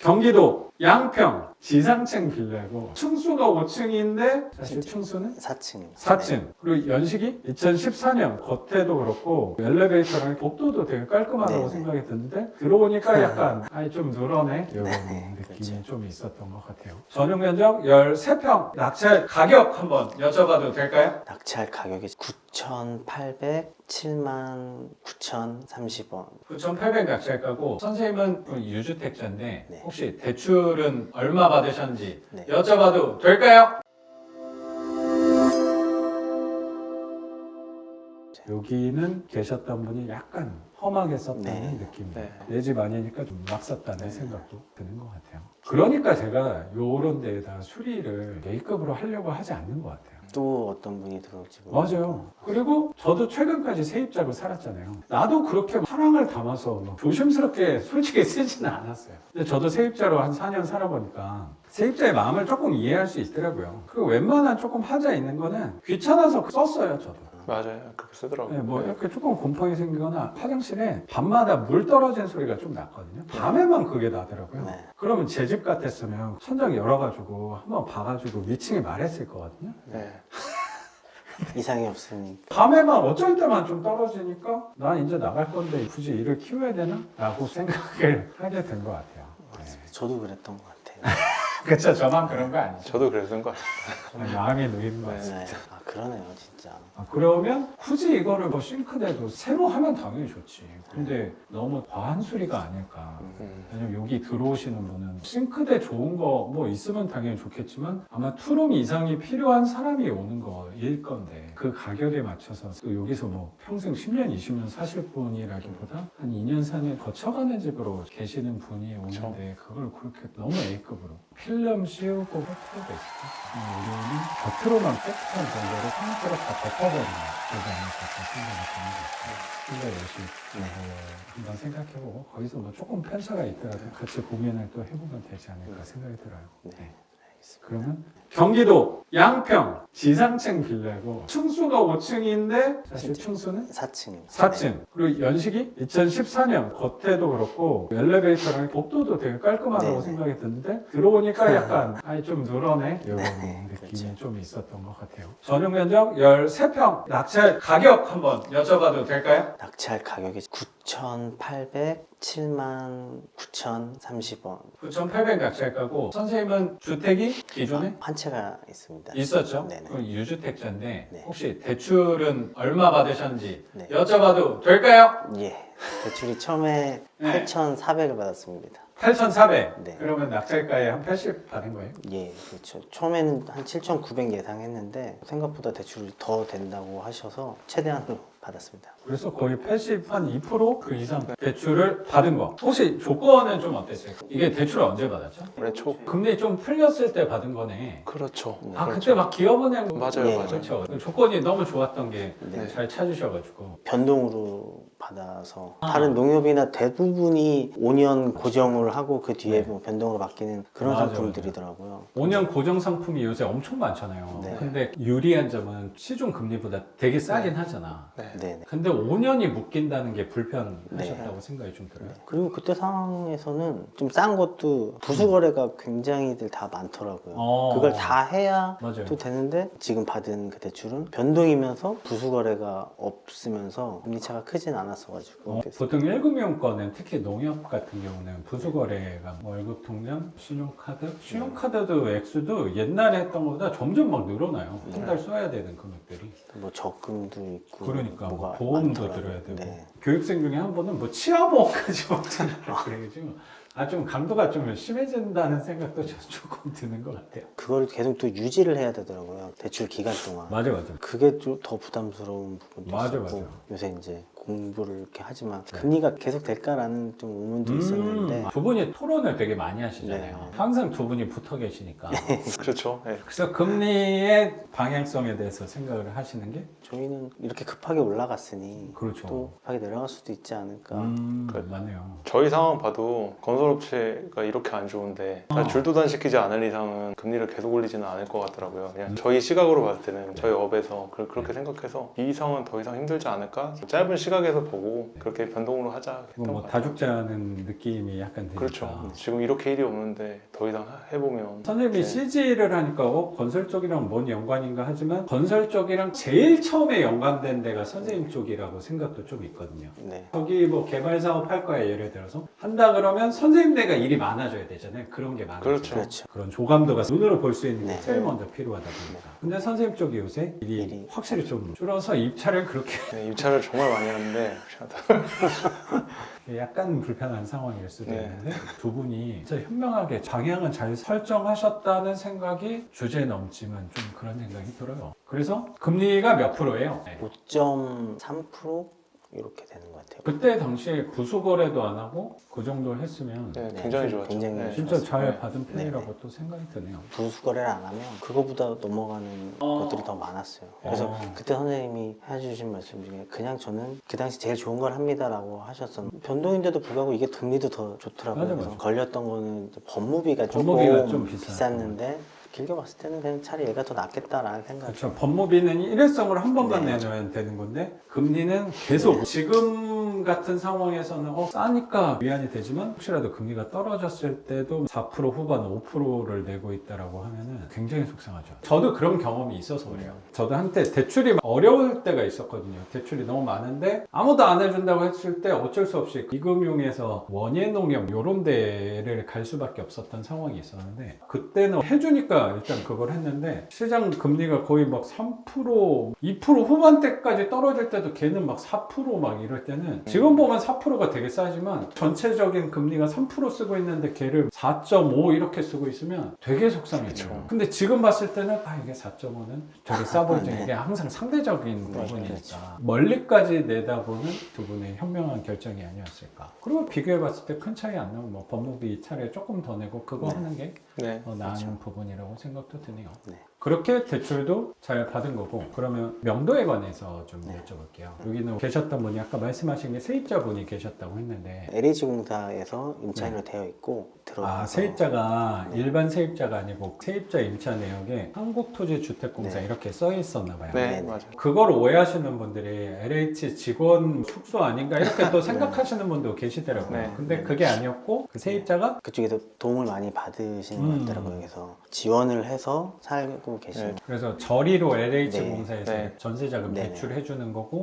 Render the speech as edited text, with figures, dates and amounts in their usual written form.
경기도 양평 지상층 빌라고 층수가 5층인데 사실 층수는 4층입니다. 4층. 그리고 연식이 2014년 겉에도 그렇고 엘리베이터랑 복도도 되게 깔끔하다고 네. 생각이 드는데 들어오니까 약간 아이 좀 늘어네 이런 네, 느낌이 그렇죠. 좀 있었던 것 같아요. 전용 면적 13평. 낙찰 가격 한번 여쭤봐도 될까요? 낙찰 가격이 9,800, 79,030원. 9,800 낙찰가고 선생님은 유주택자인데 네. 혹시 대출은 얼마 받으셨는지 네. 여쭤봐도 될까요? 여기는 계셨던 분이 약간 험하게 썼다는 네. 느낌이 네. 내 집 아니니까 좀 막 썼다는 생각도 드는 것 같아요. 그러니까 제가 요런 데에다 수리를 A급으로 하려고 하지 않는 것 같아요. 또 어떤 분이 들어올지 맞아요. 그리고 저도 최근까지 세입자로 살았잖아요. 나도 그렇게 사랑을 담아서 막 조심스럽게 솔직히 쓰지는 않았어요. 근데 저도 세입자로 한 4년 살아보니까 세입자의 마음을 조금 이해할 수 있더라고요. 그리고 웬만한 조금 하자 있는 거는 귀찮아서 썼어요, 저도. 맞아요. 그렇게 쓰더라고요. 네, 뭐 이렇게 조금 곰팡이 생기거나 화장실에 밤마다 물 떨어진 소리가 좀 났거든요. 밤에만 그게 나더라고요. 네. 그러면 제 집 같았으면 천장 열어가지고 한번 봐가지고 위층에 말했을 거거든요. 네. 이상이 없으니까. 밤에만 어쩔 때만 좀 떨어지니까 난 이제 나갈 건데 굳이 일을 키워야 되나? 라고 생각을 하게 된 것 같아요. 네. 저도 그랬던 것 같아요. 그쵸, 저만 그런 거 아니죠. 저도 그랬던 것 같아요. 저는 마음이 놓이는 것 네. 같아요. 네. 아, 그러네요, 진짜. 그러면 굳이 이거를 뭐 싱크대도 새로 하면 당연히 좋지. 근데 너무 과한 수리가 아닐까. 왜냐면 여기 들어오시는 분은 싱크대 좋은 거 뭐 있으면 당연히 좋겠지만 아마 투룸 이상이 필요한 사람이 오는 거일 건데 그 가격에 맞춰서 또 여기서 뭐 평생 10년, 20년 사실 분이라기보다 한 2년, 4년 거쳐가는 집으로 계시는 분이 오는데 그걸 그렇게 너무 A급으로 필름 씌우고 할 필요가 있을까? 우리는 겉으로만 깨끗한 정도로 상태로 다 덮어버리는 그러지 않을까 생각이 드는 것 같아요. 신발 열심히 한번 생각해보고 거기서 뭐 조금 편차가 있더라도 같이 고민을 또 해보면 되지 않을까 생각이 들어요. 네. 그러면 경기도 양평 지상층 빌라고 층수가 5층인데 사실 층수는 4층입니다. 4층. 그리고 연식이 2014년 겉에도 그렇고 엘리베이터랑 복도도 되게 깔끔하다고 네. 생각이 드는데 들어오니까 약간 아이 좀 늘어네 이런 네, 느낌이 그렇죠. 좀 있었던 것 같아요. 전용 면적 13평. 낙찰 가격 한번 여쭤봐도 될까요? 낙찰 가격이 9,800, 79,030원. 9,800 낙찰가고 선생님은 주택이 기존에 한 채가 있습니다. 있었죠? 네네. 그럼 유주택자인데 네. 혹시 대출은 얼마 받으셨는지 네. 여쭤봐도 될까요? 예. 대출이 처음에 네. 8,400을 받았습니다. 8,400. 네. 그러면 낙찰가에 한 80 받은 거예요? 예, 그렇죠. 처음에는 한 7,900 예상했는데 생각보다 대출이 더 된다고 하셔서 최대한으로 받았습니다. 그래서 거의 80, 한 2%그 이상 대출을 받은 거. 혹시 조건은 좀 어땠어요? 이게 대출을 언제 받았죠? 올해 초. 금리 좀 풀렸을 때 받은 거네. 그렇죠. 아, 그렇죠. 그때 막 기업은행. 맞아요, 예. 맞아요. 그렇죠. 조건이 너무 좋았던 게 잘 네. 찾으셔가지고. 변동으로 받아서 아. 다른 농협이나 대부분이 5년 고정을 하고 그 뒤에 네. 뭐 변동으로 바뀌는 그런 맞아요, 상품들이더라고요. 5년 고정 상품이 요새 엄청 많잖아요. 네. 근데 유리한 점은 시중 금리보다 되게 싸긴 하잖아. 네. 네. 근데 5년이 묶인다는 게 불편하셨다고 네. 생각이 좀 들어요. 그리고 그때 상황에서는 좀 싼 것도 부수거래가 굉장히들 다 많더라고요. 그걸 다 해야 맞아요. 또 되는데 지금 받은 그 대출은 변동이면서 부수거래가 없으면서 금리차가 크진 않았어가지고 그래서 보통 1금융권은 특히 농협 같은 경우는 부수거래가 뭐 월급 통장, 신용카드도 액수도 옛날에 했던 것보다 점점 막 늘어나요. 한 달 써야 되는 금액들이. 뭐 적금도 있고 그러니까 뭐 뭐가 보험도 많더라고요. 들어야 되고 네. 교육생 중에 한 번은 뭐 치아보험까지 먹잖아요. 그래가지고 좀 강도가 좀 심해진다는 생각도 조금 드는 것 같아요. 그걸 계속 또 유지를 해야 되더라고요. 대출 기간 동안. 맞아. 그게 좀 더 부담스러운 부분도 맞아, 있었고 맞아. 요새 이제 공부를 이렇게 하지만 네. 금리가 계속 될까라는 좀 의문도 있었는데 두 분이 토론을 되게 많이 하시잖아요. 네. 항상 두 분이 붙어 계시니까. 그렇죠. 네. 그래서 금리의 방향성에 대해서 생각을 하시는 게 저희는 이렇게 급하게 올라갔으니 그렇죠. 또 급하게 내려갈 수도 있지 않을까. 맞네요. 저희 상황 봐도 건설업체가 이렇게 안 좋은데 줄도단시키지 않을 이상은 금리를 계속 올리지는 않을 것 같더라고요. 그냥 저희 시각으로 봤을 때는 저희 업에서 그렇게 생각해서 이 상황은 더 이상 힘들지 않을까? 짧은 시간 시각에서 보고 그렇게 변동으로 하자 했던 뭐 것 같아요. 다죽자는 느낌이 약간 드니까. 그렇죠. 지금 이렇게 일이 없는데 더 이상 해보면 선생님이 네. CG를 하니까 건설 쪽이랑 뭔 연관인가 하지만 건설 쪽이랑 제일 처음에 연관된 데가 선생님 쪽이라고 생각도 좀 있거든요. 네. 거기 뭐 개발 사업 할 거야 예를 들어서 한다 그러면 선생님네가 일이 많아져야 되잖아요. 그런 게 많아져요. 그렇죠. 그렇죠. 그런 조감도가 눈으로 볼 수 있는 게 네. 제일 먼저 필요하다 보니까. 근데 선생님 쪽이 요새 일이 일이 확실히 좀 줄어서 입찰을 그렇게 네, 입찰을 정말 많이 하는데 약간 불편한 상황일 수도 네. 있는데 두 분이 진짜 현명하게 방향은 잘 설정하셨다는 생각이 주제에 넘지만 좀 그런 생각이 들어요. 그래서 금리가 몇 프로예요? 네. 5.3% 이렇게 되는 것 같아요. 그때 당시에 구수거래도 안 하고 그 정도 했으면 네, 네, 굉장히 좋았죠. 굉장히 네. 진짜 잘 네. 받은 편이라고 또 생각이 드네요. 부수거래를 안 하면 그거보다 넘어가는 것들이 더 많았어요. 그래서 그때 선생님이 해주신 말씀 중에 그냥 저는 그 당시 제일 좋은 걸 합니다라고 하셨었는데 변동인데도 불구하고 이게 금리도 더 좋더라고요. 맞아, 그래서 맞아. 걸렸던 거는 이제 법무비가 법무비가 조금 좀 비쌌는데 길게 봤을 때는 그냥 차라리 얘가 더 낫겠다라는 생각이 그렇죠. 법무비는 일회성으로 한 번만 네. 내놓으면 되는 건데 금리는 계속 지금 같은 상황에서는 싸니까 위안이 되지만 혹시라도 금리가 떨어졌을 때도 4% 후반 5%를 내고 있다라고 하면은 굉장히 속상하죠. 저도 그런 경험이 있어서 그래요. 저도 한때 대출이 어려울 때가 있었거든요. 대출이 너무 많은데 아무도 안 해준다고 했을 때 어쩔 수 없이 이금융에서 원예농협 이런 데를 갈 수밖에 없었던 상황이 있었는데 그때는 해주니까 일단 그걸 했는데 시장 금리가 거의 막 3%, 2% 후반대까지 떨어질 때도 걔는 막 4% 이럴 때는 지금 보면 4%가 되게 싸지만 전체적인 금리가 3% 쓰고 있는데 걔를 4.5 이렇게 쓰고 있으면 되게 속상해요. 그렇죠. 근데 지금 봤을 때는 이게 4.5는 되게 싸 보이죠. 네. 이게 항상 상대적인 네, 부분이니까 그렇죠. 멀리까지 내다보는 두 분의 현명한 결정이 아니었을까. 그리고 비교해봤을 때 큰 차이 안 나면 뭐 법무비 차례 조금 더 내고 그거 네. 하는 게 네. 나은 그렇죠. 부분이라고 생각도 드네요. 네. 그렇게 대출도 잘 받은 거고 그러면 명도에 관해서 좀 네. 여쭤볼게요. 여기는 계셨던 분이 아까 말씀하신 게 세입자분이 계셨다고 했는데 LH공사에서 임차인으로 되어 있고 들어가서 세입자가 네. 일반 세입자가 아니고 세입자 임차 내역에 한국토지주택공사 네. 이렇게 써 있었나 봐요. 네, 네. 맞아요. 그걸 오해하시는 분들이 LH 직원 숙소 아닌가 이렇게 또 생각하시는 분도 계시더라고요. 네. 근데 그게 아니었고 그 세입자가 그쪽에서 도움을 많이 받으시는 것 같더라고요. 그래서 지원을 해서 살고 계시는 네. 그래서 저리로 LH 네. 공사에서 네. 전세자금 네. 대출해 주는 거고